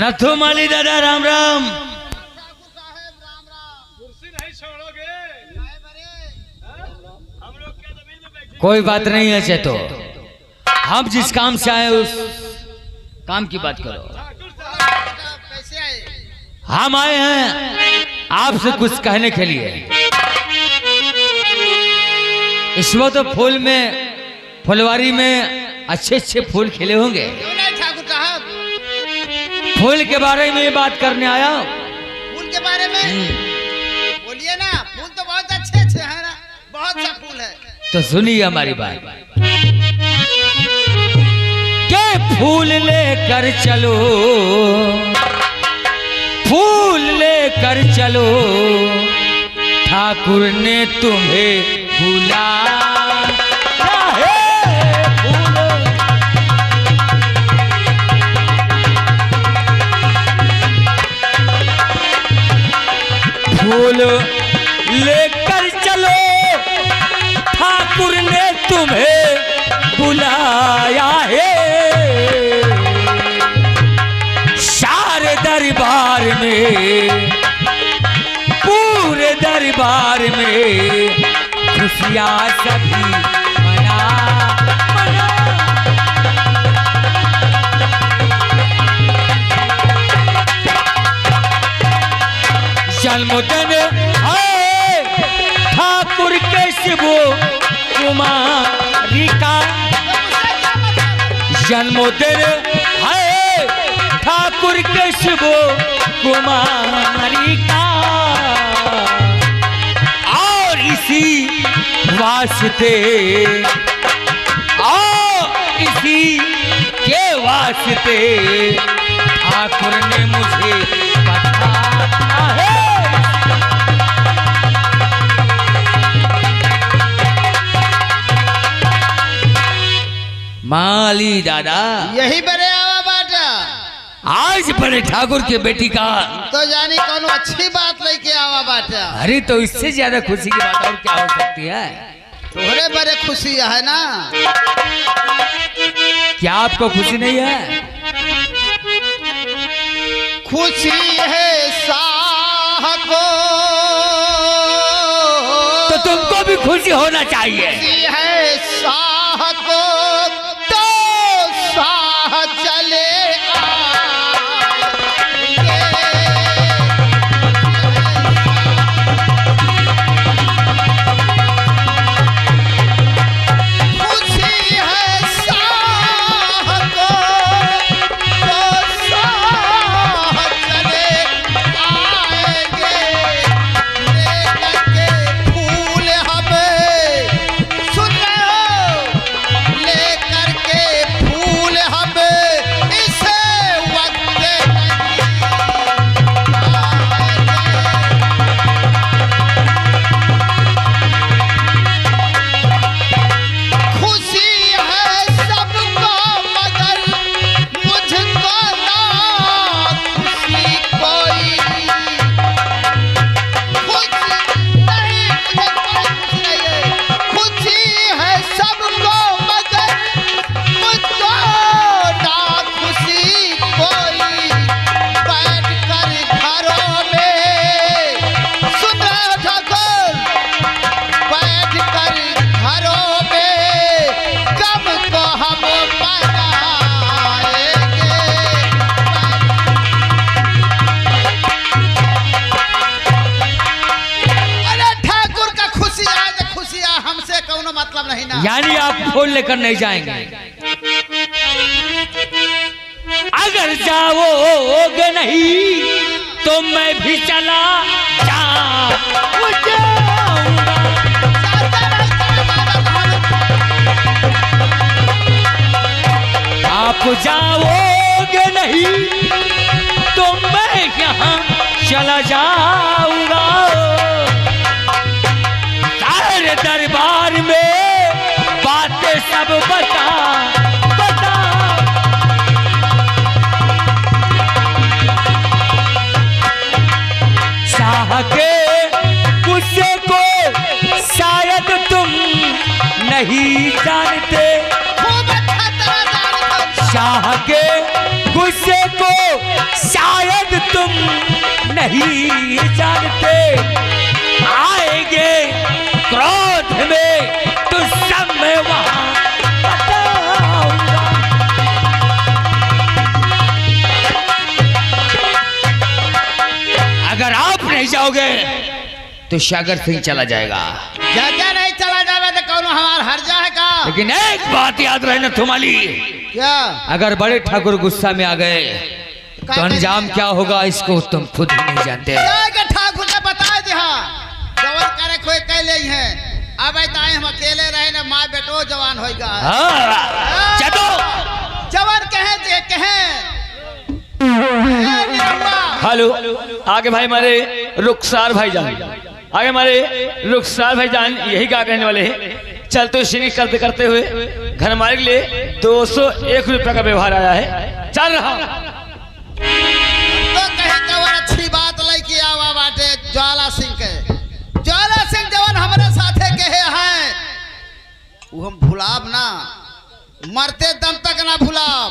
नथु माली दादा राम राम। कोई बात नहीं है चेतो, हम जिस काम से आए उस काम की बात करो। हम आए हैं आपसे कुछ कहने के लिए। इस वक्त तो फूल में फुलवारी में अच्छे अच्छे फूल खिले होंगे। फूल के बारे में बात करने आया। फूल के बारे में बोलिए ना। फूल तो बहुत अच्छे अच्छे हैं ना, बहुत सा फूल है। तो सुनिए हमारी बात के फूल लेकर चलो, फूल लेकर चलो, ठाकुर ने तुम्हें बुलाया है। फूल लेकर चलो, ठाकुर ने तुम्हें बुलाया है। सारे दरबार में, पूरे दरबार में खुशियाँ सभी मना मना। जन्मदिन है ठाकुर के शिवो कुमारी का, जन्मदिन है ठाकुर के शिवो कुमारी का। और इसी वास्ते, और इसी के वास्ते ठाकुर ने मुझे बताया है। माली दादा यही बड़े आवा बाटा, आज बड़े ठाकुर के बेटी का तो जानी कौन अच्छी बात लेके आवा बाटा। अरे तो इससे ज्यादा खुशी की बात और क्या हो सकती है। तोहरे बड़े खुशी है ना। क्या आपको खुशी नहीं है? खुशी है साह को, तो तुमको भी खुशी होना चाहिए। खुशी है साह को, तो साह चले मतलब नहीं ना। यानी आप फूल लेकर नहीं जाएंगे। अगर जाओगे नहीं तो मैं भी चला जाऊंगा। आप जाओगे नहीं तो मैं यहाँ चला जाऊंगा। सारे दरबार में बातें सब बता बता। शाह के गुस्से को शायद तुम नहीं जानते। शाह के गुस्से को शायद तुम नहीं जानते, आएंगे क्रोध में तो सब मैं वहां बताऊंगा। अगर आप नहीं जाओगे तो सागर सिंह चला जाएगा। जगह नहीं चला जावे तो कौन हमार हर जाए का। लेकिन एक बात याद रहना तुम्हारी, क्या? अगर बड़े ठाकुर गुस्सा में आ गए तो अंजाम क्या होगा इसको तुम खुद ही नहीं जानते। ठाकुर ने बता दिया जवान करे कोई कह ले हैं। अब ताए हम अकेले रहे ना, माँ बेटो जवान होगा। चलो जवान कहे हेलो, आगे भाई हमारे रुखसार भाईजान, आगे हमारे रुखसार भाईजान यही क्या कहने वाले हैं। चल तो इसी करते करते हुए घर हमारे लिए 201 रुपये का व्यवहार आया है। चल रहा तो कहीं जवान अच्छी बात लेके आवा बाटे ज्वाला सिंह के। ज्वाला सिंह जवान हमारे साथे कहे हैं वो हम भुलाब ना, मरते दम तक ना भुलाब।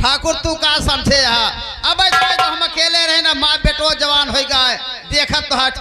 ठाकुर तू का समझे है। अब तो हम अकेले रहे ना, माँ बेटो जवान हो गए देखत तो हट।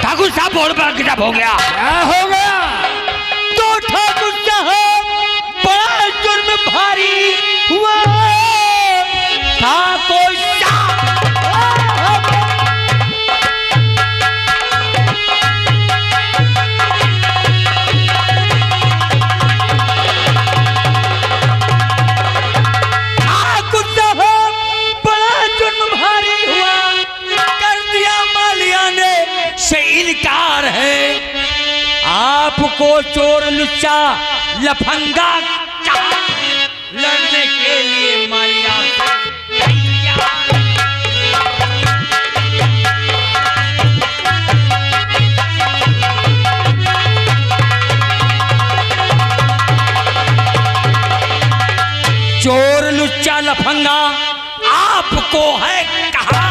ठाकुर साहब बोर्ड पर किताब हो गया। क्या हो गया? तो ठाकुर साहब बड़ा जुर्म भारी हुआ। ठाकुर साहब बड़ा जुर्म भारी हुआ, कर दिया मालिया ने से इनकार है। आपको चोर लुच्चा लफंगा लड़ने के लिए मालिया चोर लुच्चा लफंगा आपको है कहा,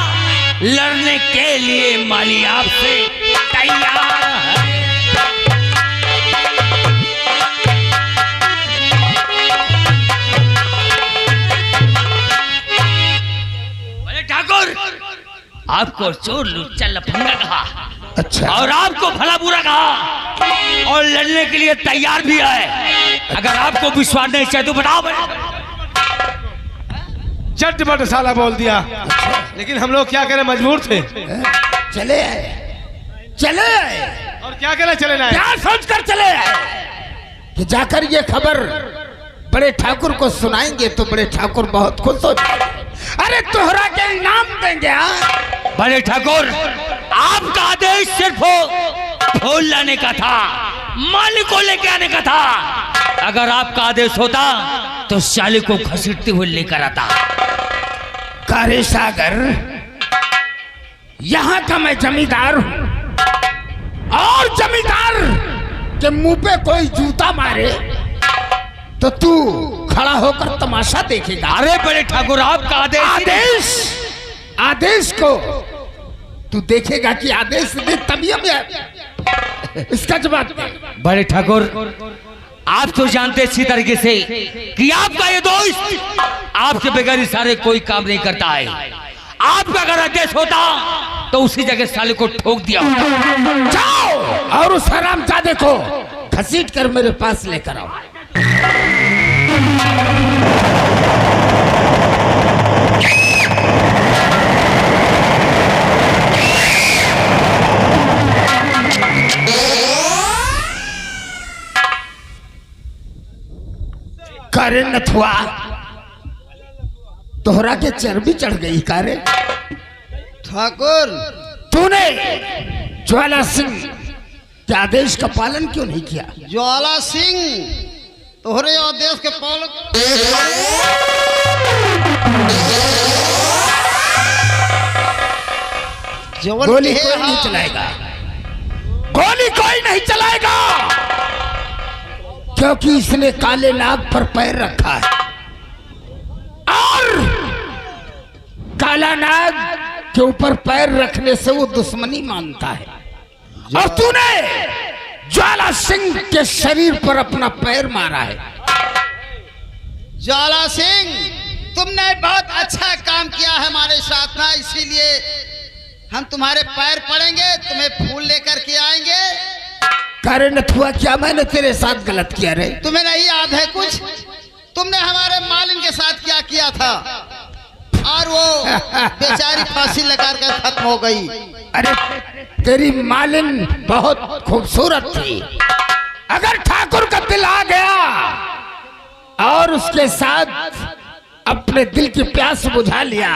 लड़ने के लिए माली आपसे तैयार है। बोले ठाकुर आपको चोर लुच्चा लफंगा कहा, अच्छा, और आपको भला बुरा कहा और लड़ने के लिए तैयार भी है। अगर आपको विश्वास नहीं चाहिए तो बताओ। चटपट साला बोल दिया। लेकिन हम लोग क्या करें, मजबूर थे। चले आए, चले आए। और क्या करें, चले आए। क्या सोचकर चले आए कि जाकर ये खबर बड़े ठाकुर को सुनाएंगे तो बड़े ठाकुर बहुत खुश हो जाएंगे। अरे तोहरा के इनाम देंगे। बड़े ठाकुर आपका आदेश सिर्फ फूल लाने का था, मालिक को लेके आने का था। अगर आपका आदेश होता तो शाली को घसीटते हुए लेकर आता। कारे सागर, यहाँ का मैं जमींदार हूँ और जमींदार के मुंह पे कोई जूता मारे तो तू खड़ा होकर तमाशा देखेगा। अरे बड़े ठाकुर आपका आदेश आदेश को तू देखेगा कि आदेश दे तभी हमें इसका जवाब दे। बड़े ठाकुर आप तो जानते अच्छी तरीके से कि आपका ये दोस्त आपके बगैर इशारे कोई काम नहीं करता है। आपका अगर आदेश होता तो उसी जगह साले को ठोक दिया होता। जाओ और उस हरामजादे को घसीट कर मेरे पास लेकर आओ। कारे नथुआ, तोहरा के चर्बी चढ़ गई कारे। ठाकुर तूने ज्वाला सिंह के आदेश का पालन क्यों नहीं किया? ज्वाला सिंह तोहरे आदेश के पालन गोली कोई नहीं चलाएगा, गोली कोई नहीं चलाएगा क्योंकि इसने काले नाग पर पैर रखा है। ज्वाला नाग के ऊपर पैर रखने से वो दुश्मनी मानता है, और तूने ज्वाला सिंह के शरीर पर अपना पैर मारा है। ज्वाला सिंह, तुमने बहुत अच्छा काम किया है हमारे साथ ना, इसीलिए हम तुम्हारे पैर पड़ेंगे, तुम्हें फूल लेकर के आएंगे। कारण नथुआ, क्या मैंने तेरे साथ गलत किया रे? तुम्हें नहीं याद है कुछ? तुमने हमारे मालिन के साथ क्या किया था, और वो बेचारी फांसी लगा कर खत्म हो गई। अरे तेरी मालिन बहुत खूबसूरत थी, अगर ठाकुर का दिल आ गया और उसके साथ अपने दिल की प्यास बुझा लिया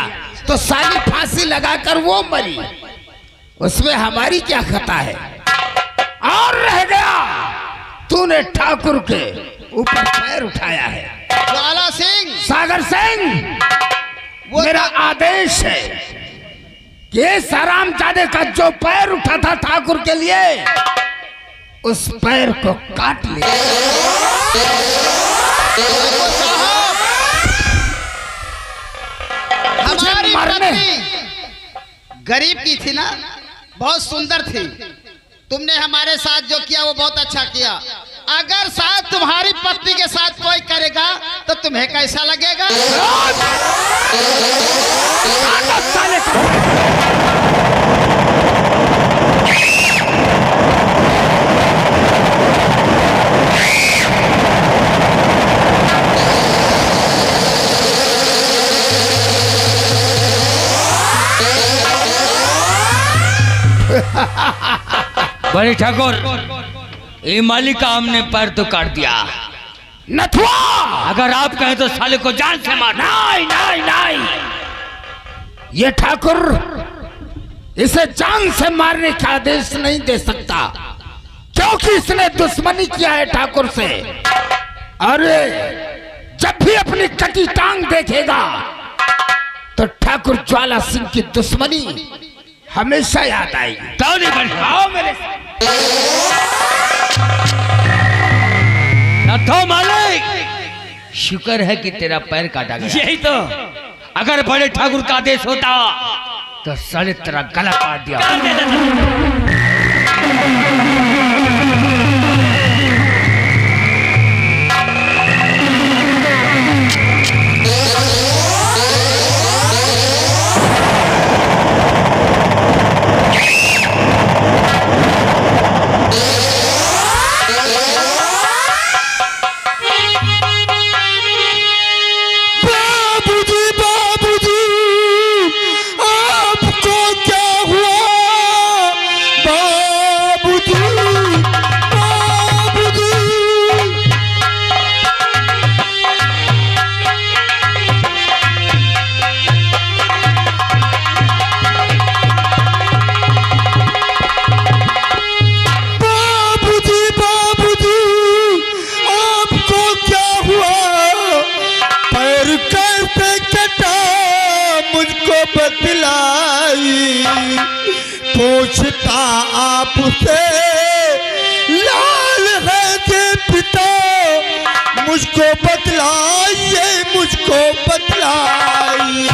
तो सारी फांसी लगाकर वो मरी, उसमें हमारी क्या खता है? और रह गया तूने ठाकुर के ऊपर पैर उठाया है। ज्वाला सिंह, सागर सिंह, मेरा आदेश है कि इस हरामजादे का जो पैर उठा था ठाकुर के लिए, उस पैर को काट ले। हमारी मरने पत्नी गरीब की थी ना, बहुत सुंदर थी। तुमने हमारे साथ जो किया वो बहुत अच्छा किया। अगर साथ तुम्हारी पत्नी के साथ कोई करेगा तो तुम्हें कैसा लगेगा? बड़े ठाकुर, ये मालिक का हमने पैर तो काट दिया। नथुआ, अगर आप कहें तो साले को जान से मार। नहीं नहीं नहीं, ये ठाकुर इसे जान से मारने का आदेश नहीं दे सकता, क्योंकि इसने दुश्मनी किया है ठाकुर से। अरे जब भी अपनी कटी टांग देखेगा तो ठाकुर ज्वाला सिंह की दुश्मनी हमेशा याद आएगी। क्यों नहीं बन? आओ मेरे साथ। नथो मालिक, शुक्र है कि तेरा पैर काटा गया। यही तो। अगर बड़े ठाकुर का आदेश होता तो साले तेरा गला काट दिया। पूछता आपसे लाल है जे पिता, मुझको बतलाइए, मुझको बतलाइए।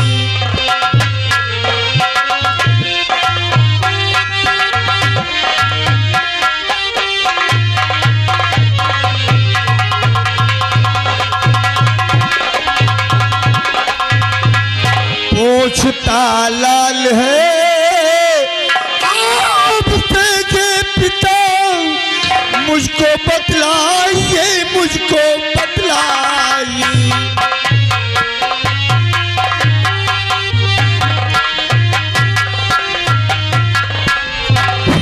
पूछता लाल है मुझको बतलाइए, मुझको बतलाइए।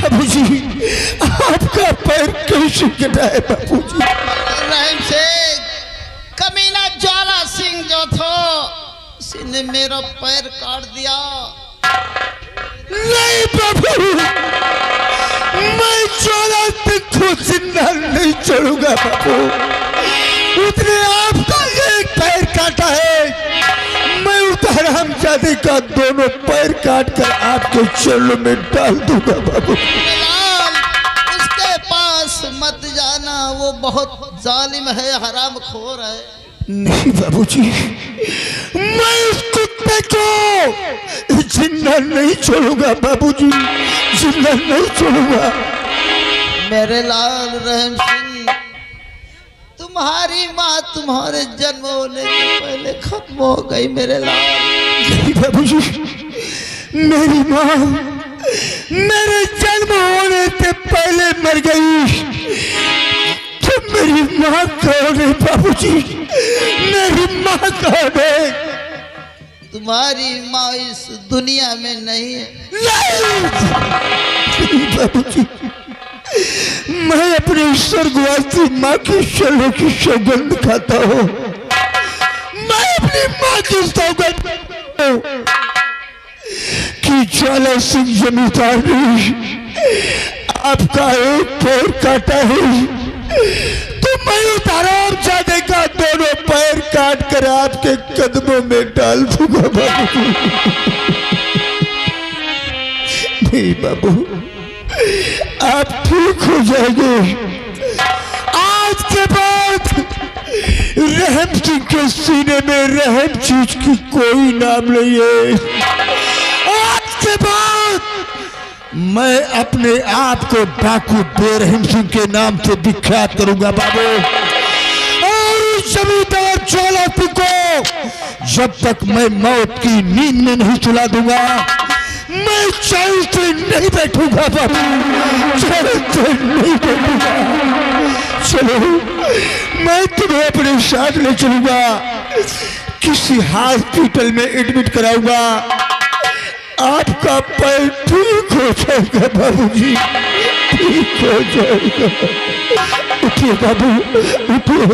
बाबूजी, आपका पैर कैसे कटा है बाबूजी? रहीम से कमीना ज्वाला सिंह जो था, उसने मेरा पैर काट दिया। नहीं बाबू, मैं ज्वाला सिंह को जिंदा नहीं छोड़ूंगा बाबू। उसने आपका एक पैर काटा है, मैं उधर हमजादे का दोनों पैर काट कर आपके चरणों में डाल दूंगा बाबू। बिलाल, उसके पास मत जाना, वो बहुत जालिम है, हरामखोर है। नहीं बाबूजी, मैं इस कुत्ते को जिंदा नहीं छोड़ूंगा बाबूजी, जिंदा नहीं छोड़ूंगा। मेरे लाल रहम सिंह, तुम्हारी माँ तुम्हारे जन्म होने से पहले खत्म हो गई मेरे लाल। नहीं बाबूजी, मेरी माँ मेरे जन्म होने से पहले मर गई। तो मेरी माँ कौन है बाबूजी? मेरी माँ कौन है? तुम्हारी माँ इस दुनिया में नहीं है। नहीं बाबूजी, मैं अपने स्वर्गवासी माँ की शलों की सौगंध खाता हूँ। मैं अपनी माँ की सौगंध खाता हूँ कि ज्वाला सिंह जमींदार ने आपका एक पैर काटा है, तो मैं उताराम जाने का दोनों पैर काट कर आपके कदमों में डाल दूंगा बाबू। नहीं बाबू, आप ठीक हो जाएंगे। आज के बाद रहम सिंह के सीने में रहम चीज की कोई नाम नहीं है। आज के बाद मैं अपने आप को डाकू बेरहम सिंह के नाम से विख्यात करूंगा बाबू। और जमींदार ज्वाला सिंह को जब तक मैं मौत की नींद में नहीं सुला दूंगा, मैं चैन से नहीं बैठूंगा बाबू, चैन से नहीं बैठूंगा। चलो, मैं तुम्हें अपने साथ ले चलूंगा, किसी हॉस्पिटल में एडमिट कराऊंगा, आपका पैर ठीक हो जाएगा बाबूजी, ठीक हो जाएगा। उठिए बाबू, उठिए।